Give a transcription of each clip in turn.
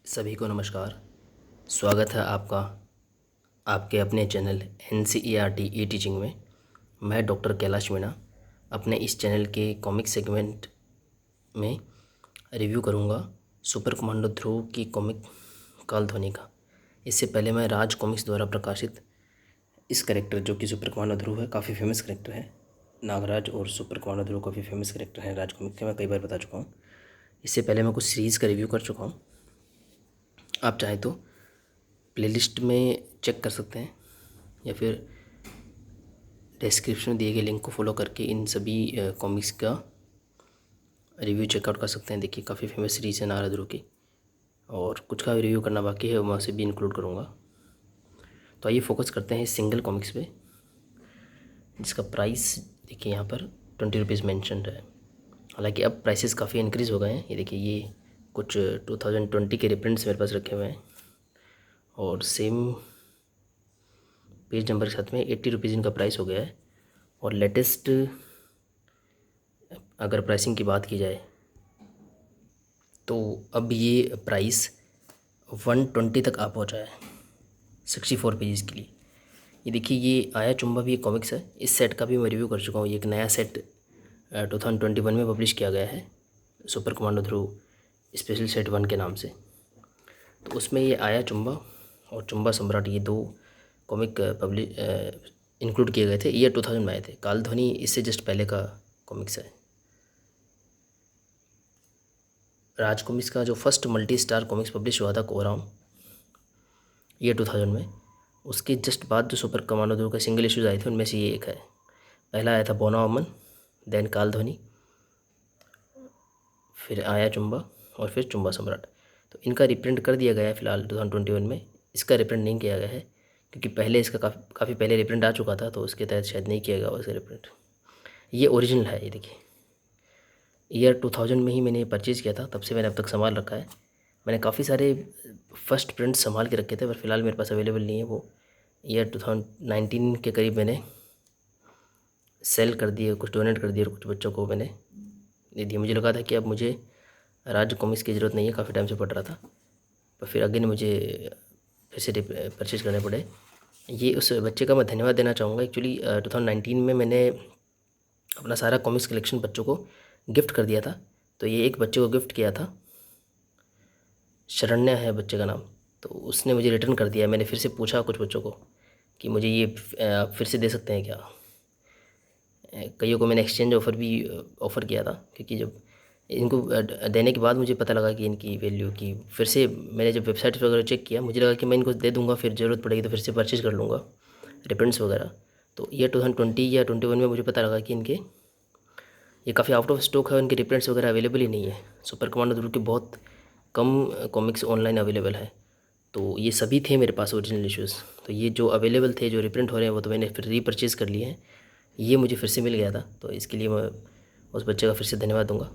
सभी को नमस्कार। स्वागत है आपका आपके अपने चैनल NCERT ई टीचिंग में। मैं डॉक्टर कैलाश मीणा अपने इस चैनल के कॉमिक सेगमेंट में रिव्यू करूंगा सुपर कमांडो ध्रुव की कॉमिक कालध्वनि का। इससे पहले मैं राज कॉमिक्स द्वारा प्रकाशित इस करेक्टर जो कि सुपर कमांडो ध्रुव है, काफ़ी फेमस करेक्टर है। नागराज और सुपर कमांडो ध्रुव काफ़ी फेमस करेक्टर हैं राज कॉमिक्स के, मैं कई बार बता चुका हूँ। इससे पहले मैं कुछ सीरीज़ का रिव्यू कर चुका हूँ। आप चाहें तो प्लेलिस्ट में चेक कर सकते हैं या फिर डिस्क्रिप्शन में दिए गए लिंक को फॉलो करके इन सभी कॉमिक्स का रिव्यू चेकआउट कर सकते हैं। देखिए, काफ़ी फेमस सीरीज़ है नागराज की, और कुछ का रिव्यू करना बाकी है, मैं उसे भी इंक्लूड करूँगा। तो आइए फोकस करते हैं इस सिंगल कॉमिक्स पे, जिसका प्राइस देखिए यहाँ पर 20 रुपीज़ मैंशनड है। हालांकि अब प्राइसेस काफ़ी इंक्रीज़ हो गए हैं। ये देखिए, ये कुछ 2020 के रिप्रिंट्स मेरे पास रखे हुए हैं और सेम पेज नंबर के साथ में 80 रुपीज़ इनका प्राइस हो गया है। और लेटेस्ट अगर प्राइसिंग की बात की जाए तो अब ये प्राइस 120 तक आ पहुँचा है 64 पेजेस के लिए। ये देखिए, ये आया चुम्बा भी एक कॉमिक्स है। इस सेट का भी मैं रिव्यू कर चुका हूँ। ये एक नया सेट 2021 में पब्लिश किया गया है, सुपर कमांडो ध्रुव स्पेशल सेट 1 के नाम से। तो उसमें ये आया चुम्बा और चुम्बा सम्राट, ये दो कॉमिक इंक्लूड किए गए थे। ईयर 2000 में आए थे। कालध्वनि इससे जस्ट पहले का कॉमिक्स है। राज कॉमिक्स का जो first multi star comics publish हुआ था कोराम ईयर 2000 में, उसके जस्ट बाद जो सुपर कमांडो ध्रुव के सिंगल इश्यूज़ आए थे उनमें से ये एक है। पहला आया था बोना अमन, देन कालध्वनि, फिर आया चुम्बा और फिर चुम्बा सम्राट। तो इनका रिप्रिंट कर दिया गया है फ़िलहाल 2021 में। इसका रिप्रिंट नहीं किया गया है क्योंकि पहले इसका काफ़ी पहले रिप्रिंट आ चुका था, तो उसके तहत शायद नहीं किया गया उसका रिप्रिंट। ये ओरिजिनल है। ये देखिए, ईयर 2000 में ही मैंने परचेज़ किया था, तब से मैंने अब तक संभाल रखा है। मैंने काफ़ी सारे फर्स्ट प्रिंट संभाल के रखे थे, पर फिलहाल मेरे पास अवेलेबल नहीं है। वो ईयर 2019 के करीब मैंने सेल कर दिए, कुछ डोनेट कर दिए और कुछ बच्चों को मैंने दे दिए। मुझे लगा था कि अब मुझे राज कॉमिक्स की ज़रूरत नहीं है, काफ़ी टाइम से पढ़ रहा था, पर फिर अगेन मुझे फिर से परचेज़ करने पड़े। ये उस बच्चे का मैं धन्यवाद देना चाहूँगा। एक्चुअली 2019 में मैंने अपना सारा कॉमिक्स कलेक्शन बच्चों को गिफ्ट कर दिया था। तो ये एक बच्चे को गिफ्ट किया था, शरण्या है बच्चे का नाम, तो उसने मुझे रिटर्न कर दिया। मैंने फिर से पूछा कुछ बच्चों को कि मुझे ये फिर से दे सकते हैं क्या। कईयों को मैंने एक्सचेंज ऑफ़र भी ऑफ़र किया था, क्योंकि जब इनको देने के बाद मुझे पता लगा कि इनकी वैल्यू की, फिर से मैंने जब वेबसाइट वगैरह चेक किया, मुझे लगा कि मैं इनको दे दूँगा, फिर ज़रूरत पड़ेगी तो फिर से परचेज़ कर लूँगा रिप्रिंट्स वगैरह। तो ये 2020 या 21 में मुझे पता लगा कि इनके ये काफ़ी आउट ऑफ स्टॉक है, इनके रिप्रिंट्स वगैरह अवेलेबल ही नहीं है। सुपर कमांडो ध्रुव के बहुत कम कॉमिक्स ऑनलाइन अवेलेबल है, तो ये सभी थे मेरे पास ओरिजिनल इश्यूज़। तो ये जो अवेलेबल थे, जो रिप्रिंट हो रहे हैं, वो तो मैंने फिर रीपरचेज़ कर लिए हैं। ये मुझे फिर से मिल गया था, तो इसके लिए मैं उस बच्चे का फिर से धन्यवाद दूंगा।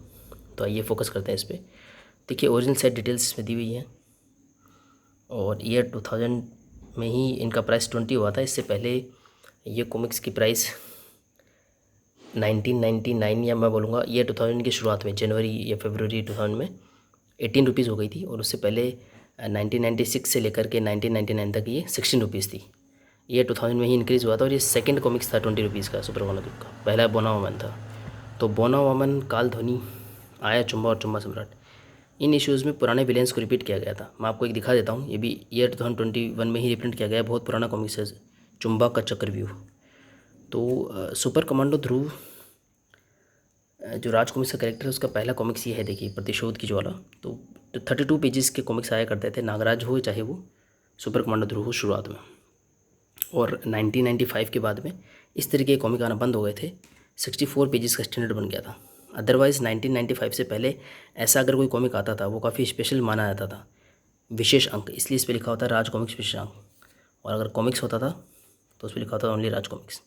तो आइए फोकस करते हैं इस पर। देखिए, ओरिजिनल सेट डिटेल्स इसमें दी हुई हैं और ईयर 2000 में ही इनका प्राइस 20 हुआ था। इससे पहले ये कॉमिक्स की प्राइस 1999 या मैं बोलूँगा ईयर 2000 की शुरुआत में जनवरी या फरवरी 2000 में 18 रुपीज़ हो गई थी, और उससे पहले 1996 से लेकर के 1999 तक ये 16 रुपीज़ थी। ईयर 2000 में ही इंक्रीज़ हुआ था, और ये सेकंड कॉमिक्स था 20 रुपीज़ का सुपर कमांडो ध्रुव का। पहला बोना वामन था। तो बोना वामन, कालध्वनि, आया चुम्बा और चुम्बा सम्राट, इन इश्यूज़ में पुराने विलेंस को रिपीट किया गया था। मैं आपको एक दिखा देता हूँ। ये भी ईयर 2021 में ही रिप्रिंट किया गया है, बहुत पुराना कॉमिक्स है, चुम्बा का चक्रव्यूह। तो सुपर कमांडो ध्रुव जो राज कॉमिक्स का कैरेक्टर है, उसका पहला कॉमिक्स ये है। देखिए, प्रतिशोध की ज्वाला। तो 32 पेजेस के कॉमिक्स आया करते थे, नागराज हो चाहे वो सुपर कमांडो ध्रुव हो शुरुआत में। और 1995 के बाद में इस तरीके के कॉमिक आना बंद हो गए थे। 64 पेजेस का स्टैंडर्ड बन गया था। अदरवाइज़ 1995 से पहले ऐसा अगर कोई कॉमिक आता था, वो काफ़ी स्पेशल माना जाता था, विशेष अंक, इसलिए इस पर लिखा होता है राज कॉमिक्स विशेष अंक। और अगर कॉमिक्स होता था तो उस पर लिखा होता था ओनली राज कॉमिक्स।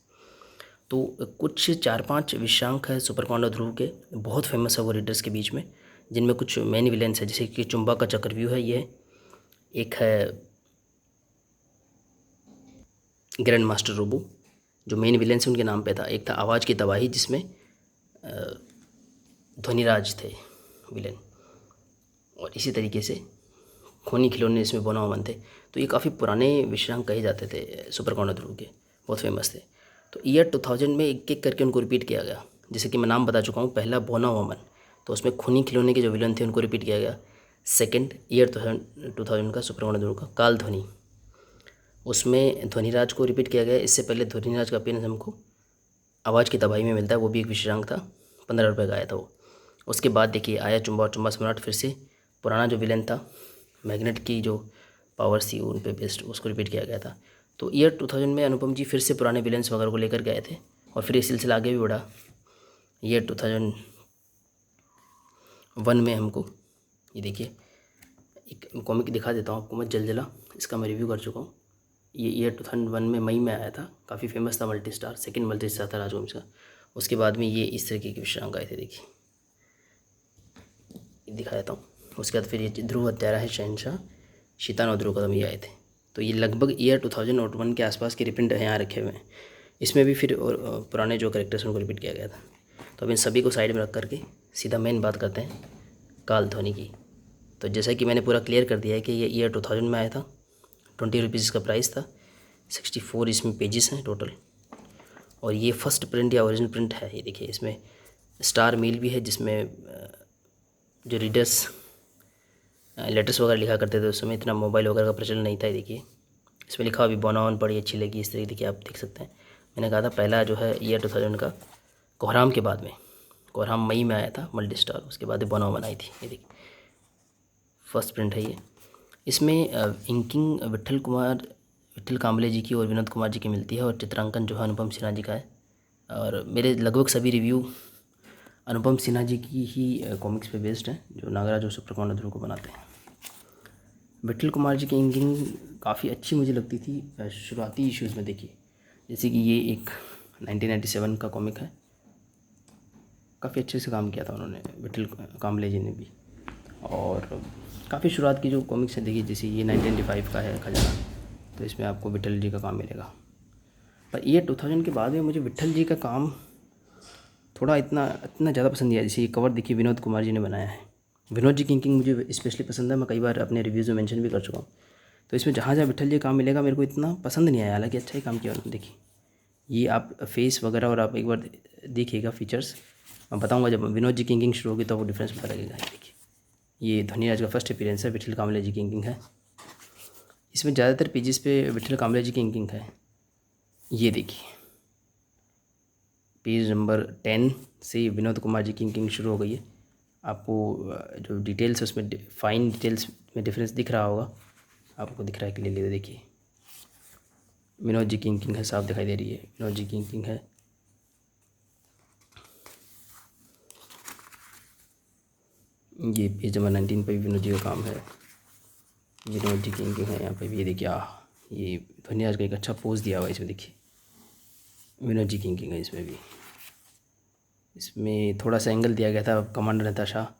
तो कुछ 4-5 विषयांक है सुपर कमांडो ध्रुव के, बहुत फेमस है वो रीडर्स के बीच में, जिनमें कुछ मेन विलेंस है, जैसे कि चुम्बा का चक्रव्यूह है, ये एक है ग्रैंड मास्टर रोबो, जो मेन विलेंस उनके नाम पे था। एक था आवाज़ की तबाही, जिसमें ध्वनिराज थे विलेन। और इसी तरीके से खूनी खिलौने इसमें बोनाओमन थे। तो ये काफ़ी पुराने विषयांक कहे जाते थे सुपर कमांडो ध्रुव के, बहुत फेमस थे। तो ईयर 2000 में एक एक करके उनको रिपीट किया गया। जैसे कि मैं नाम बता चुका हूँ, पहला बोनाओमन, तो उसमें खूनी खिलौने के जो विलन थे उनको रिपीट किया गया। सेकंड ईयर 2000 का सुपर कमांडो ध्रुव का काल ध्वनि, उसमें ध्वनिराज को रिपीट किया गया। इससे पहले ध्वनिराज का अपीयरेंस हमको आवाज़ की तबाही में मिलता है, वो भी एक विशेषांक था, 15 रुपये का आया था वो। उसके बाद देखिए आया चुम्बा और चुम्बा सम्राट, फिर से पुराना जो विलन था मैग्नेट की जो पावर्स थी उन पे बेस्ड, उसको रिपीट किया गया था। तो ईयर 2000 में अनुपम जी फिर से पुराने विलेंस वगैरह को लेकर गए थे और फिर ये सिलसिला आगे भी बढ़ा। ईयर 2001 में हमको ये देखिए एक कॉमिक दिखा देता हूँ आपको मैं, जलजला, इसका मैं रिव्यू कर चुका हूँ। ये ईयर 2001 में मई में आया था, काफ़ी फेमस था, multi star, second multi star था राजवंश का। उसके बाद में ये इस तरीके के विषयांक आए थे, देखिए दिखा देता हूँ। उसके बाद फिर ये ध्रुव हत्यारा है, शहनशाह, शीतान और ध्रुव कदम, ये आए थे। तो ये लगभग ईयर 2001 के आसपास के रिप्रिंट यहाँ रखे हुए हैं। इसमें भी फिर और पुराने जो करेक्टर्स उनको रिपीट किया गया था। तो अब इन सभी को साइड में रख करके सीधा मेन बात करते हैं काल ध्वनि की। तो जैसा कि मैंने पूरा क्लियर कर दिया है कि ये ईयर 2000 में आया था, 20 रुपीज़ इसका प्राइस था, 64 इसमें पेजेस हैं टोटल, और ये फर्स्ट प्रिंट या ओरिजिनल प्रिंट है। ये देखिए इसमें स्टार मील भी है, जिसमें जो रीडर्स लेटर्स वगैरह लिखा करते थे उस समय इतना मोबाइल वगैरह का प्रचलन नहीं था। ये देखिए इसमें लिखा अभी बोनावन पढ़ी अच्छी लगी, इस तरीके देखिए आप देख सकते हैं। मैंने कहा था पहला जो है ईयर 2000 का कोहराम के बाद में, कोहराम मई में आया था मल्टी स्टार, उसके बाद बोनावन आई थी। ये देखिए फर्स्ट प्रिंट है ये। इसमें इंकिंग विट्ठल कांबले जी की और विनोद कुमार जी की मिलती है, और चित्रांकन जो है अनुपम सिन्हा जी का है। और मेरे लगभग सभी रिव्यू अनुपम सिन्हा जी की ही कॉमिक्स पे बेस्ड हैं, जो नागराज और सुपर कमांडो ध्रुव को बनाते हैं। विट्ठल कुमार जी की इंकिंग काफ़ी अच्छी मुझे लगती थी शुरुआती इश्यूज़ में। देखिए जैसे कि ये एक 1997 का कॉमिक है, काफ़ी अच्छे से काम किया था उन्होंने, विट्ठल कांबले जी ने भी। और काफ़ी शुरुआत की जो कॉमिक्स हैं देखिए, जैसे ये 1995 का है खजाना, तो इसमें आपको विट्ठल जी का काम मिलेगा। पर ईयर 2000 के बाद में मुझे विट्ठल जी का काम थोड़ा इतना ज़्यादा पसंद नहीं आया। जैसे ये कवर देखिए विनोद कुमार जी ने बनाया है, विनोद जी की इंकिंग मुझे स्पेशली पसंद है, मैं कई बार अपने रिव्यूज़ में मेंशन भी कर चुका हूँ। तो इसमें जहाँ जहाँ विट्ठल जी काम मिलेगा मेरे को इतना पसंद नहीं आया, हालांकि अच्छा ही काम किया उन्होंने। देखिए ये आप फेस वगैरह और आप एक बार देखिएगा फीचर्स, मैं बताऊँगा जब विनोद जी की इंकिंग शुरू होगी तो वो डिफरेंस पता लगेगा। देखिए ये ध्वनिराज का फर्स्ट अपीयरेंस है, विट्ठल कांबले जी की इंकिंग है। इसमें ज़्यादातर पेजेस पे विट्ठल कांबले जी की इंकिंग है। ये देखिए पेज नंबर 10 से विनोद कुमार जी की इंकिंग शुरू हो गई है। आपको जो डिटेल्स है उसमें फाइन डिटेल्स में डिफरेंस दिख रहा होगा, आपको दिख रहा है क्लियरली। देखिए विनोद जी की इंकिंग है, साफ दिखाई दे रही है, विनोद जी की इंकिंग है। ये पेज नंबर 19 पर भी विनोद जी का काम है, विनोद जी की इंकिंग है यहाँ पे भी। ये देखिए ये ध्वनिराज का एक अच्छा पोज दिया हुआ है इसमें, देखिए विनोद जी की इंकिंग है इसमें भी। इसमें थोड़ा सा एंगल दिया गया था, कमांडर नताशा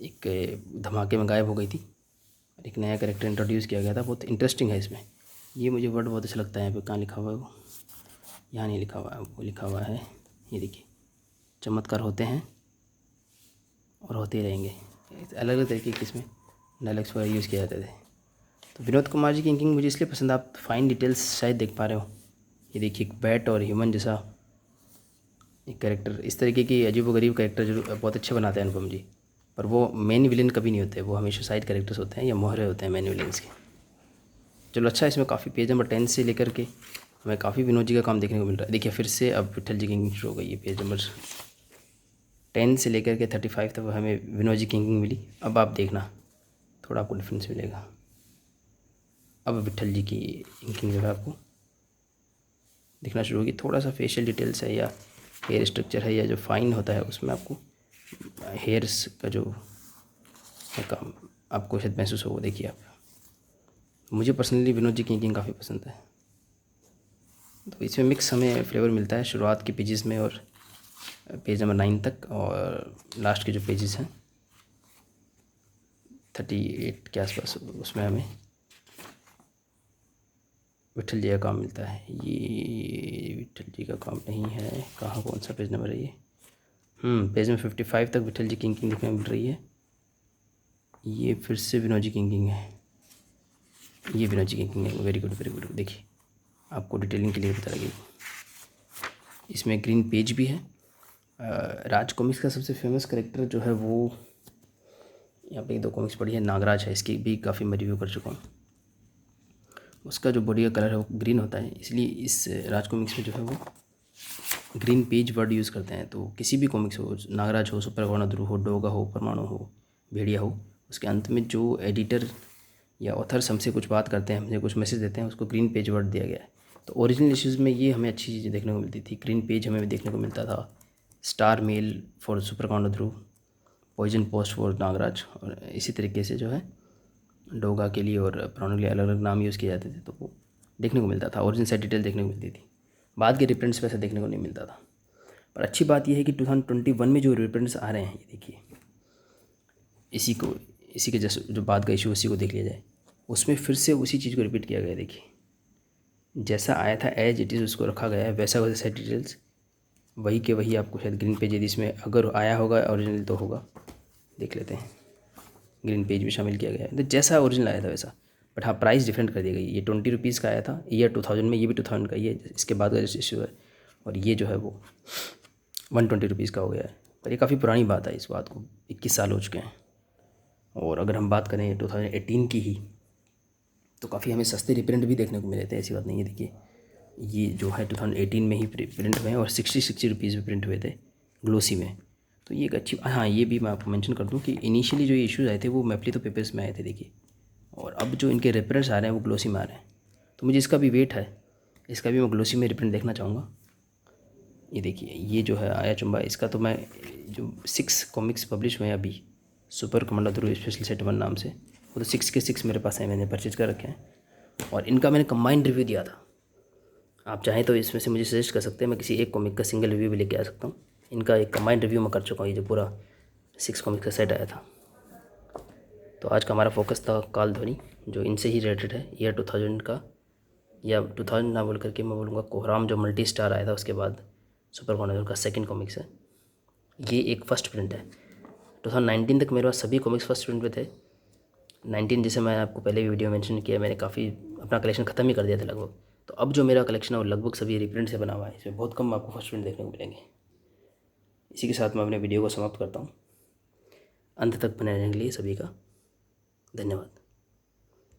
एक धमाके में गायब हो गई थी और एक नया कैरेक्टर इंट्रोड्यूस किया गया था, बहुत इंटरेस्टिंग है इसमें। ये मुझे वर्ड बहुत अच्छा लगता है, यहाँ पे कहाँ लिखा हुआ है वो, यहाँ नहीं लिखा हुआ है, वो लिखा हुआ है, ये देखिए चमत्कार होते हैं और होते ही रहेंगे। अलग अलग तरीके के इसमें डायलॉग्स वगैरह यूज़ किए जाते थे। तो विनोद कुमार जी की इंकिंग मुझे इसलिए पसंद, आप फाइन डिटेल्स शायद देख पा रहे हो। ये देखिए एक बैट और ह्यूमन जैसा एक कैरेक्टर, इस तरीके की अजीबोगरीब कैरेक्टर जो बहुत अच्छे बनाते हैं अनुपम जी, पर वो मेन विलेन कभी नहीं होते, वो हमेशा साइड कैरेक्टर्स होते हैं या मोहरे होते हैं मेन विलेंस के। चलो अच्छा, इसमें काफ़ी पेज नंबर 10 से लेकर के हमें काफ़ी विनोद जी का काम देखने को मिल रहा है। देखिए फिर से अब विट्ठल जी की इंकिंग शुरू हो गई है, पेज नंबर 10 से लेकर के 35 तक हमें विनोद जी की इंकिंग मिली। अब आप देखना थोड़ा आपको डिफरेंस मिलेगा। अब विट्ठल जी की इंकिंग जो है आपको दिखना शुरू होगी, थोड़ा सा फेशियल डिटेल्स है या हेयर स्ट्रक्चर है या जो फाइन होता है उसमें आपको हेयर्स का जो है काम आपको शायद महसूस होगा। देखिए आप, मुझे पर्सनली विनोद जी की इंकिंग काफ़ी पसंद है। तो इसमें मिक्स हमें फ्लेवर मिलता है शुरुआत के पेजेस में और पेज नंबर 9 तक, और लास्ट के जो पेजेस हैं 38 के आसपास उसमें हमें विट्ठल जी का काम मिलता है। ये विट्ठल जी का काम नहीं है, कहाँ कौन सा पेज नंबर है ये, पेज नंबर 55 तक विट्ठल जी की इंकिंग देखने को मिल रही है। ये फिर से विनोजी किंग है, ये विनोजी किंग है। Very good very good. देखिए आपको डिटेलिंग क्लियर पता लगेगी। इसमें ग्रीन पेज भी है। राज कॉमिक्स का सबसे फेमस करेक्टर जो है वो, यहाँ पे 2 कॉमिक्स पढ़ी है, नागराज है। इसकी भी काफ़ी मैं रिव्यू कर चुका हूँ। उसका जो बॉडी का कलर है वो ग्रीन होता है, इसलिए इस राज कॉमिक्स में जो है वो ग्रीन पेज वर्ड यूज़ करते हैं। तो किसी भी कॉमिक्स हो, नागराज हो, सुपर गौरव हो, डोगा हो, परमाणु हो, भेड़िया हो, उसके अंत में जो एडिटर या ऑथर्स हमसे कुछ बात करते हैं, हमसे कुछ मैसेज देते हैं, उसको ग्रीन पेज वर्ड दिया गया है। तो ओरिजिनल इश्यूज़ में ये हमें अच्छी चीज़ें देखने को मिलती थी। ग्रीन पेज हमें देखने को मिलता था। Star mail for super commando Dhruv, poison post for Nagraj, और इसी तरीके से जो है डोगा के लिए और प्राणों के लिए अलग अलग नाम यूज़ किए जाते थे। तो वो देखने को मिलता था, ओरिजिनल से डिटेल देखने को मिलती थी। बाद के रिप्रिंट्स में ऐसा देखने को नहीं मिलता था। पर अच्छी बात यह है कि 2021 में जो रिप्रिंट्स आ रहे हैं, ये देखिए, इसी के जैसे जो बाद का इशू उसी को देख लिया जाए, उसमें फिर से उसी चीज़ को रिपीट किया गया है। देखिए जैसा आया था एज इट इज़ उसको रखा गया है, वैसा वैसा डिटेल्स वही के वही आपको शायद ग्रीन पेज, यदि इसमें अगर आया होगा ओरिजिनल तो होगा, देख लेते हैं। ग्रीन पेज भी शामिल किया गया है, तो जैसा ओरिजिनल आया था वैसा। बट हाँ, प्राइस डिफरेंट कर दी गई। ये 20 रुपीज़ का आया था ईयर 2000 में, ये भी 2000 का ही है, इसके बाद का इशू है। और ये जो है वो 120 रुपीज़ का हो गया है। पर ये काफ़ी पुरानी बात है, इस बात को 21 साल हो चुके हैं। और अगर हम बात करें 2018 की ही, तो काफ़ी हमें सस्ते रिप्रिंट भी देखने को मिले थे, ऐसी बात नहीं है। देखिए ये जो है 2018 में ही प्रिंट हुए हैं और 60 रुपीज़ में प्रिंट हुए थे ग्लोसी में। तो ये एक अच्छी, हाँ ये भी मैं आपको मेंशन कर दूं कि इनिशियली जो ये इश्यूज़ आए थे वो मैप्लितो पेपर्स में आए थे, देखिए, और अब जो इनके रिप्रिंट्स आ रहे हैं वो ग्लोसी में आ रहे हैं। तो मुझे इसका भी वेट है, इसका भी मैं ग्लोसी में रिप्रिंट देखना चाहूँगा। ये देखिए ये जो है आया चुम्बा, इसका तो मैं जो 6 कॉमिक्स पब्लिश हुए हैं अभी, सुपर कमांडो ध्रुव स्पेशल सेट 1 नाम से, वो तो 6 के 6 मेरे पास है, मैंने परचेज कर रखे हैं। और इनका मैंने कंबाइंड रिव्यू दिया था। आप चाहें तो इसमें से मुझे सजेस्ट कर सकते हैं, मैं किसी एक कॉमिक का सिंगल रिव्यू भी लेके आ सकता हूँ। इनका एक कंबाइंड रिव्यू मैं कर चुका हूँ, ये जो पूरा 6 कॉमिक का सेट आया था। तो आज का हमारा फोकस था काल ध्वनि, जो इनसे ही रिलेटेड है, ईयर 2000 का, या 2000 ना बोल करके मैं बोलूँगा कोहराम जो मल्टी स्टार आया था उसके बाद सुपर कॉन्डोर का सेकंड कॉमिक्स है। ये एक फ़र्स्ट प्रिंट है। 2019 तक मेरे पास सभी कॉमिक्स फर्स्ट प्रिंट पे थे। 19 जैसे मैं आपको पहले भी वीडियो मेंशन किया, मैंने काफ़ी अपना कलेक्शन ख़त्म ही कर दिया था लगभग। तो अब जो मेरा कलेक्शन है वो लगभग सभी रिप्रिंट से बना हुआ है, इसमें बहुत कम आपको फर्स्ट प्रिंट देखने को मिलेंगे। इसी के साथ मैं अपने वीडियो को समाप्त करता हूँ। अंत तक बने रहने के लिए सभी का धन्यवाद।